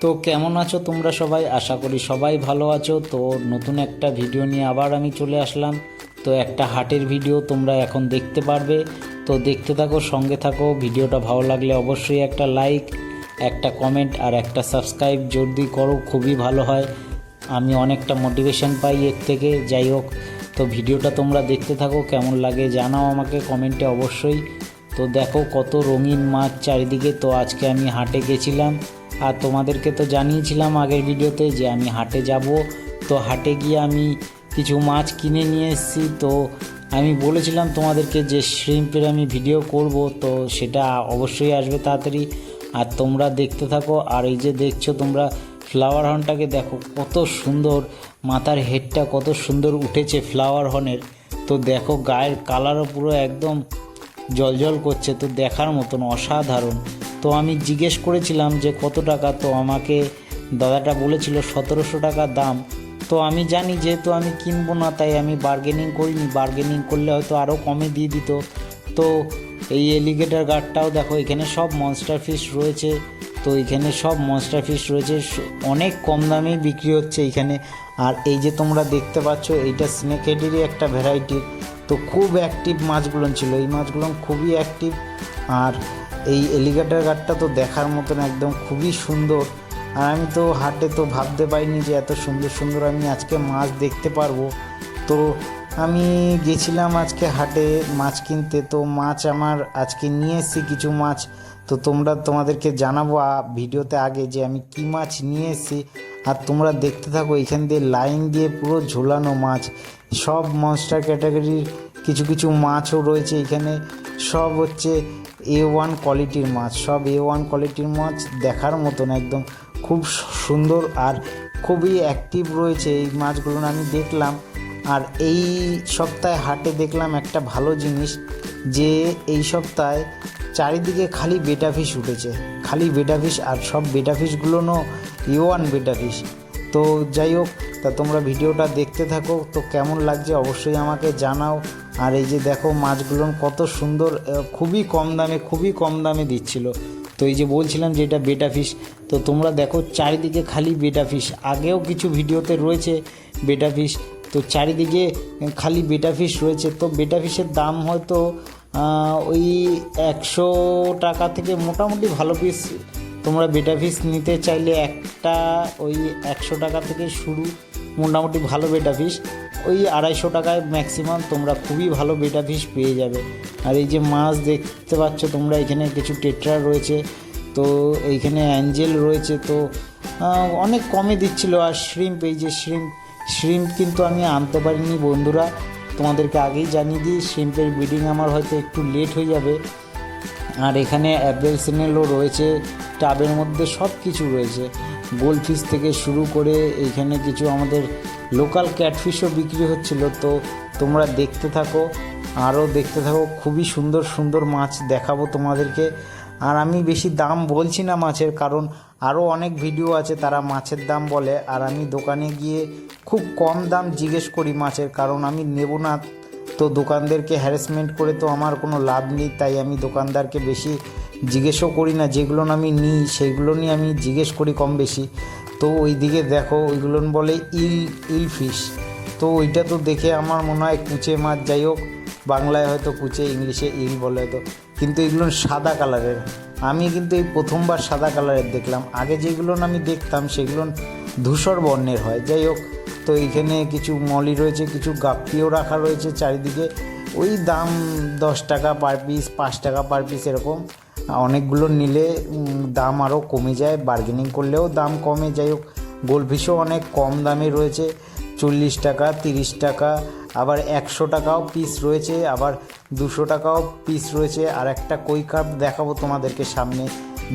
তো কেমন আছো তোমরা সবাই? আশা করি সবাই ভালো আছো। তো নতুন একটা ভিডিও নিয়ে আবার আমি চলে আসলাম। তো একটা হাটের ভিডিও তোমরা এখন দেখতে পারবে। তো দেখতে থাকো, সঙ্গে থাকো। ভিডিওটা ভালো লাগলে অবশ্যই একটা লাইক, একটা কমেন্ট আর একটা সাবস্ক্রাইব যদি করো খুবই ভালো হয়। আমি অনেকটা মোটিভেশন পাই এর থেকে। যাই হোক, তো ভিডিওটা তোমরা দেখতে থাকো, কেমন লাগে জানাও আমাকে কমেন্টে অবশ্যই। তো দেখো কত রঙিন মাছ চারিদিকে। তো আজকে আমি হাটে গেছিলাম, আর তোমাদেরকে তো জানিয়েছিলাম আগের ভিডিওতে যে আমি হাটে যাব। তো হাটে গিয়ে আমি কিছু মাছ কিনে নিয়ে এসেছি। তো আমি বলেছিলাম তোমাদেরকে যে শ্রিম্পের আমি ভিডিও করব, তো সেটা অবশ্যই আসবে তাড়াতাড়ি। আর তোমরা দেখতে থাকো। আর এই যে দেখছো তোমরা ফ্লাওয়ার হর্নটাকে দেখো, কত সুন্দর মাথার হেডটা কত সুন্দর উঠেছে ফ্লাওয়ার হর্নের। তো দেখো গায়ের কালারও পুরো একদম জলজল করছে, তো দেখার মতন অসাধারণ। তো আমি জিজ্ঞেস করেছিলাম যে কত টাকা, তো আমাকে দাদাটা বলেছিল 1700 টাকা দাম। তো আমি জানি যেহেতু আমি কিনবো না, তাই আমি বার্গেনিং করিনি। বার্গেনিং করলে হয়তো আরও কমে দিয়ে দিত। তো এই এলিগেটর গার্ডটাও দেখো, এখানে সব মনস্টার ফিশ রয়েছে। তো এখানে সব মনস্টার ফিশ রয়েছে, অনেক কম দামেই বিক্রি হচ্ছে এইখানে। আর এই যে তোমরা দেখতে পাচ্ছ, এইটা স্নেক হেডেরই একটা ভ্যারাইটির। তো খুব অ্যাক্টিভ মাছগুলো ছিল, এই মাছগুলো খুবই অ্যাক্টিভ। আর এই এলিগেটর গার্ডটা তো দেখার মতন একদম খুবই সুন্দর। আর আমি তো হাটে তো ভাবতে পারিনি যে এত সুন্দর সুন্দর আমি আজকে মাছ দেখতে পারবো। তো আমি গেছিলাম আজকে হাটে মাছ কিনতে। তো মাছ আমার আজকে নিয়ে এসেছি কিছু মাছ। তো তোমাদেরকে জানাবো ভিডিওতে আগে যে আমি কি মাছ নিয়ে এসেছি। আর তোমরা দেখতে থাকো, এখান দিয়ে লাইন দিয়ে পুরো ঝোলানো মাছ, সব মনস্টার ক্যাটাগরির কিছু কিছু মাছও রয়েছে এখানে। সব হচ্ছে A1 কোয়ালিটির মাছ, সব A1 কোয়ালিটির মাছ, দেখার মতন একদম খুব সুন্দর আর খুবই অ্যাক্টিভ রয়েছে এই মাছগুলো আমি দেখলাম। আর এই সপ্তাহে হাটে দেখলাম একটা ভালো জিনিস, যে এই সপ্তাহে চারিদিকে খালি বেটা ফিশ উঠেছে, খালি বেটা ফিশ। আর সব বেটা ফিশগুলোও A1 বেটা ফিশ। তো যাই হোক, তা তোমরা ভিডিওটা দেখতে থাকো। তো কেমন লাগছে অবশ্যই আমাকে জানাও। আর এই যে দেখো মাছগুলো কত সুন্দর, খুবই কম দামে দিচ্ছিল। তো এই যে বলছিলাম যে এটা বেটা ফিশ। তো তোমরা দেখো চারিদিকে খালি বেটা ফিশ। আগেও কিছু ভিডিওতে রয়েছে বেটা ফিশ। তো চারিদিকে খালি বেটা ফিশ রয়েছে। তো বেটা ফিশের দাম হয়তো ওই 100 টাকা থেকে মোটামুটি ভালো পিস। তোমরা বেটা ফিশ নিতে চাইলে একটা ওই 100 টাকা থেকে শুরু, মোটামুটি ভালো বেটা ফিশ ওই 250 টাকায় ম্যাক্সিমাম তোমরা খুবই ভালো বেটা ফিশ পেয়ে যাবে। আর এই যে মাছ দেখতে পাচ্ছ তোমরা, এখানে কিছু টেট্রা রয়েছে, তো এইখানে অ্যাঞ্জেল রয়েছে। তো অনেক কমে দিচ্ছিল। আর শ্রিম্প, এই যে শ্রিম্প কিন্তু আমি আনতে পারিনি বন্ধুরা, তোমাদেরকে আগেই জানিয়ে দিই শ্রিম্পের ব্রিডিং আমার হয়তো একটু লেট হয়ে যাবে। আর এখানে অ্যাপেল সিনেলও রয়েছে, টাবের মধ্যে সব কিছু রয়েছে, গোল্ডফিশ থেকে শুরু করে এইখানে কিছু আমাদের লোকাল ক্যাটফিশও বিক্রি হচ্ছিল। তো তোমরা দেখতে থাকো, আরও দেখতে থাকো, খুবই সুন্দর সুন্দর মাছ দেখাবো তোমাদেরকে। আর আমি বেশি দাম বলছি না মাছের, কারণ আরও অনেক ভিডিও আছে তারা মাছের দাম বলে। আর আমি দোকানে গিয়ে খুব কম দাম জিজ্ঞেস করি মাছের, কারণ আমি নেব না তো দোকানদারকে হ্যারাসমেন্ট করে তো আমার কোনো লাভ নেই। তাই আমি দোকানদারকে বেশি জিজ্ঞেসও করি না, যেগুলো আমি নিই সেইগুলো নিয়ে আমি জিজ্ঞেস করি কম বেশি। তো ওই দিকে দেখো, ওইগুলো বলে ইল ফিশ। তো ওইটা তো দেখে আমার মনে হয় কুচে মাছ। যাই হোক, বাংলায় হয়তো কুচে, ইংলিশে ইল বলে হয়তো, কিন্তু এগুলো সাদা কালারের। আমি কিন্তু এই প্রথমবার সাদা কালারের দেখলাম। আগে যেগুলো আমি দেখতাম সেগুলো ধূসর বর্ণের হয়। যাই হোক, তো এইখানে কিছু মলি রয়েছে, কিছু গাপ্পিও রাখা রয়েছে চারিদিকে। ওই দাম 10 টাকা পার পিস, 5 টাকা পার পিস এরকম। অনেকগুলো নিলে দাম আরও কমে যায়, বার্গেনিং করলেও দাম কমে। যাই হোক, গোল্ডফিশও অনেক কম দামে রয়েছে, 40 টাকা, 30 টাকা, আবার 100 টাকাও পিস রয়েছে, আবার 200 টাকাও পিস রয়েছে। আর একটা কই কার্প দেখাবো তোমাদেরকে সামনে,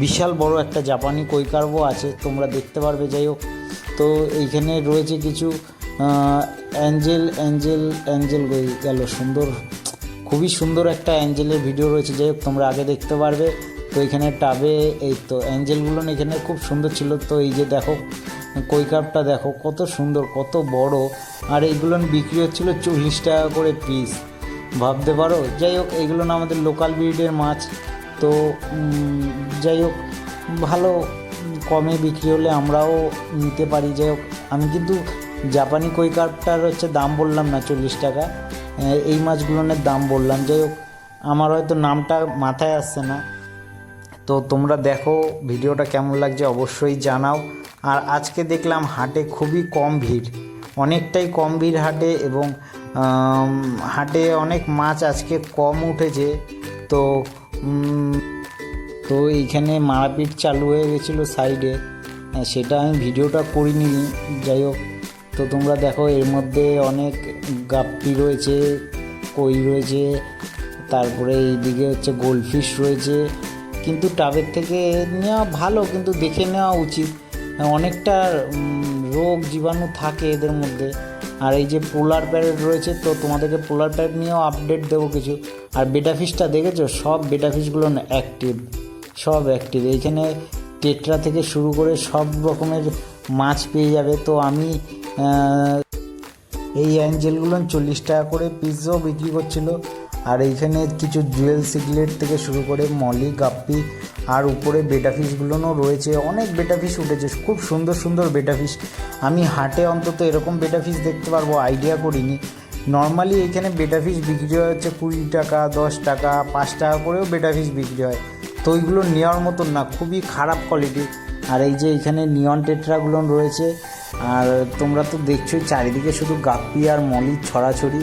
বিশাল বড় একটা জাপানি কই কার্পও আছে, তোমরা দেখতে পারবে। যাই হোক, তো এইখানে রয়েছে কিছু অ্যাঞ্জেল গেল, সুন্দর, খুবই সুন্দর একটা অ্যাঞ্জেলের ভিডিও রয়েছে। যাই হোক, তোমরা আগে দেখতে পারবে। তো এখানে টাবে এই তো অ্যাঞ্জেলগুলো এখানে খুব সুন্দর ছিল। তো এই যে দেখো কই কার্পটা দেখো কত সুন্দর, কত বড়। আর এইগুলো বিক্রি হচ্ছিলো 40 টাকা করে পিস, ভাবতে পারো। যাই হোক, এইগুলো আমাদের লোকাল ব্রিডের মাছ। তো যাই হোক, ভালো কমে বিক্রি হলে আমরাও নিতে পারি। যাই হোক, আমি কিন্তু জাপানি কই কার্পটার দাম বললাম না 40 টাকা, এই মাছগুলোর দাম বললাম। যাই হোক, আমার হয়তো নামটা মাথায় আসছে না। তো তোমরা দেখো ভিডিওটা কেমন লাগছে অবশ্যই জানাও। আর আজকে দেখলাম হাটে খুবই কম ভিড়, অনেকটাই কম ভিড় হাটে, এবং হাটে অনেক মাছ আজকে কম উঠেছে। তো তো এইখানে মারপিট চালু হয়ে গেছিলো সাইডে, সেটা আমি ভিডিওটা করিনি। যাই হোক, তো তোমরা দেখো এর মধ্যে অনেক গাপ্পি রয়েছে, কই রয়েছে, তারপরে এইদিকে গোল্ডফিশ রয়েছে। কিন্তু টাবের থেকে নেওয়া ভালো, কিন্তু দেখে নেওয়া উচিত, অনেকটা রোগ জীবাণু থাকে এদের মধ্যে। আর এই যে পোলার প্যারেট রয়েছে, তো তোমাদেরকে পোলার প্যারেট নিয়েও আপডেট দেবো কিছু। আর বেটা ফিশটা দেখেছো, সব বেটা ফিশগুলো অ্যাক্টিভ, সব অ্যাক্টিভ। এইখানে টেট্রা থেকে শুরু করে সব রকমের মাছ পেয়ে যাবে। তো আমি এই অ্যাঞ্জেলগুলো 40 টাকা করে পিসও বিক্রি করছিল। আর এইখানে কিছু জুয়েল সিগলেট থেকে শুরু করে মলি, গাপ্পি, আর উপরে বেটা ফিশগুলোও রয়েছে। অনেক বেটা ফিশ উঠেছে, খুব সুন্দর সুন্দর বেটা ফিশ। আমি হাটে অন্তত এরকম বেটা ফিশ দেখতে পারবো আইডিয়া করিনি। নর্মালি এখানে বেটা ফিশ বিক্রি হয় 20 টাকা, 10 টাকা, 5 টাকা করেও বেটা ফিশ বিক্রি হয়। তো ওইগুলো নেওয়ার মতন না, খুবই খারাপ কোয়ালিটি। আর এই যে এখানে নিয়ন টেট্রাগুলো রয়েছে। আর তোমরা তো দেখছোই চারিদিকে শুধু গাপ্পি আর মলির ছড়াছড়ি।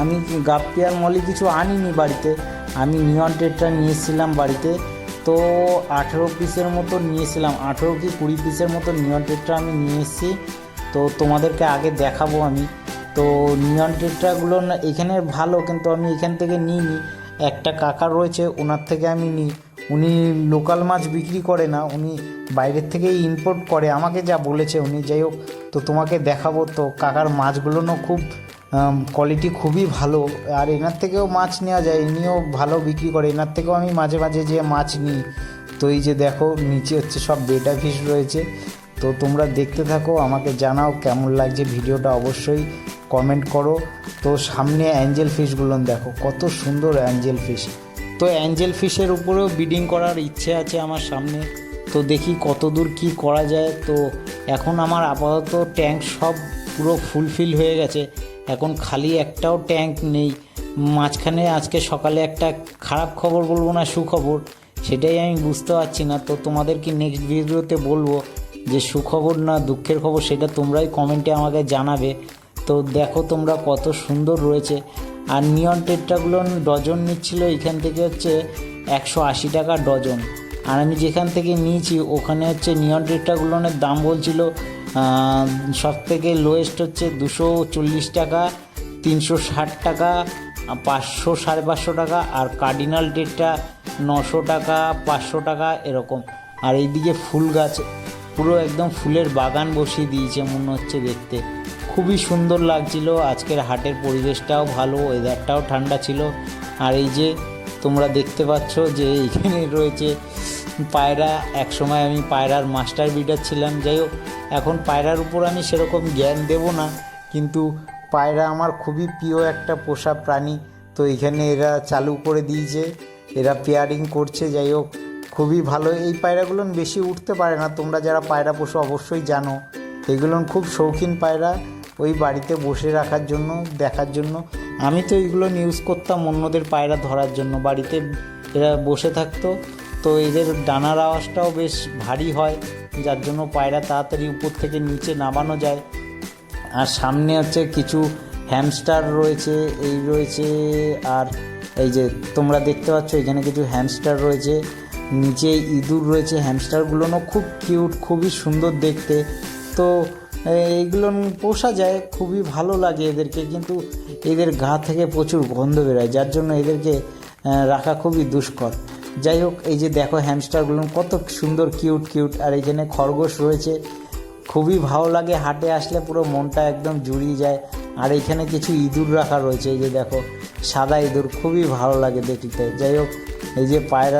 আমি গাপ্পি আর মলি কিছু আনিনি বাড়িতে, আমি নিয়ন টেট্রা নিয়ে এসেছিলাম বাড়িতে। তো 18 পিসের মতো নিয়েছিলাম, 18 কি 20 পিসের মতো নিয়ন টেট্রা আমি নিয়ে এসেছি। তো তোমাদেরকে আগে দেখাবো আমি। তো নিয়ন টেট্রাগুলো না এখানে ভালো, কিন্তু আমি এখান থেকে নিইনি। একটা কাকা রয়েছে, ওনার থেকে আমি নিই। উনি লোকাল মাছ বিক্রি করে না, উনি বাইরের থেকেই ইম্পোর্ট করে, আমাকে যা বলেছে উনি। যাই হোক, তো তোমাকে দেখাবো। তো কাকার মাছগুলোও খুব কোয়ালিটি খুবই ভালো। আর এনার থেকেও মাছ নেওয়া যায়, ইনিও ভালো বিক্রি করে, এনার থেকেও আমি মাঝে মাঝে যে মাছ নিই। তো এই যে দেখো নিচে সব বেটা ফিশ রয়েছে। তো তোমরা দেখতে থাকো, আমাকে জানাও কেমন লাগছে ভিডিওটা, অবশ্যই কমেন্ট করো। তো সামনে অ্যাঞ্জেল ফিশগুলো দেখো, কত সুন্দর অ্যাঞ্জেল ফিশ। তো অ্যাঞ্জেল ফিশের উপরেও ব্রিডিং করার ইচ্ছে আছে আমার সামনে। তো দেখি কত দূর কী করা যায়। তো এখন আমার আপাতত ট্যাঙ্ক সব পুরো ফুলফিল হয়ে গেছে, এখন খালি একটাও ট্যাঙ্ক নেই। মাঝখানে আজকে সকালে একটা খারাপ খবর বলবো না সুখবর, সেটাই আমি বুঝতে পারছি না। তো তোমাদেরকে নেক্সট ভিডিওতে বলবো যে সুখবর না দুঃখের খবর, সেটা তোমরাই কমেন্টে আমাকে জানাবে। তো দেখো তোমরা কত সুন্দর রয়েছে। আর নিয়ন টেট্রাগুলো ডজন নিচ্ছিল এখান থেকে 180 টাকা ডজন। আর আমি যেখান থেকে নিয়েছি ওখানে নিয়ন টেট্রাগুলোর দাম বলছিল সব থেকে লোয়েস্ট 240 টাকা, 360 টাকা, 500, 550 টাকা। আর কার্ডিনাল টেট্রা 900 টাকা, 500 টাকা এরকম। আর এইদিকে ফুল গাছ, পুরো একদম ফুলের বাগান বসিয়ে দিয়েছে মনে হচ্ছে দেখতে, খুবই সুন্দর লাগছিল। আজকের হাটের পরিবেশটাও ভালো, ওয়েদারটাও ঠান্ডা ছিল। আর এই যে তোমরা দেখতে পাচ্ছ যে এইখানে রয়েছে পায়রা। একসময় আমি পায়রার মাস্টার ব্রিডার ছিলাম। যাই হোক, এখন পায়রার উপর আমি সেরকম জ্ঞান দেব না, কিন্তু পায়রা আমার খুবই প্রিয় একটা পোষা প্রাণী। তো এখানে এরা চালু করে দিয়েছে, এরা পেয়ারিং করছে। যাই হোক, খুবই ভালো। এই পায়রাগুলো বেশি উঠতে পারে না, তোমরা যারা পায়রা পোষো অবশ্যই জানো। এগুলো খুব শৌখিন পায়রা, ওই বাড়িতে বসে রাখার জন্য, দেখার জন্য। আমি তো এইগুলো ইউজ করতাম অন্যদের পায়রা ধরার জন্য, বাড়িতে এরা বসে থাকতো। তো এদের ডানার আওয়াজটাও বেশ ভারী হয়, যার জন্য পায়রা তাড়াতাড়ি উপর থেকে নিচে নামানো যায়। আর সামনে কিছু হ্যামস্টার রয়েছে, এই রয়েছে। আর এই যে তোমরা দেখতে পাচ্ছ এখানে কিছু হ্যামস্টার রয়েছে, নিচে ইঁদুর রয়েছে। হ্যামস্টারগুলোও খুব কিউট, খুবই সুন্দর দেখতে। তো এইগুলো পোষা যায়, খুবই ভালো লাগে এদেরকে, কিন্তু এদের গা থেকে প্রচুর গন্ধ বেরোয়, যার জন্য এদেরকে রাখা খুবই দুষ্কর। যাই হোক, এই যে দেখো হ্যামস্টারগুলো কত সুন্দর কিউট কিউট। আর এখানে খরগোশ রয়েছে, খুবই ভালো লাগে, হাটে আসলে পুরো মনটা একদম জুড়িয়ে যায়। আর এখানে কিছু ইঁদুর রাখা রয়েছে, এই যে দেখো সাদা ইঁদুর, খুবই ভালো লাগে দেখতে। যাই হোক, এই যে পায়রা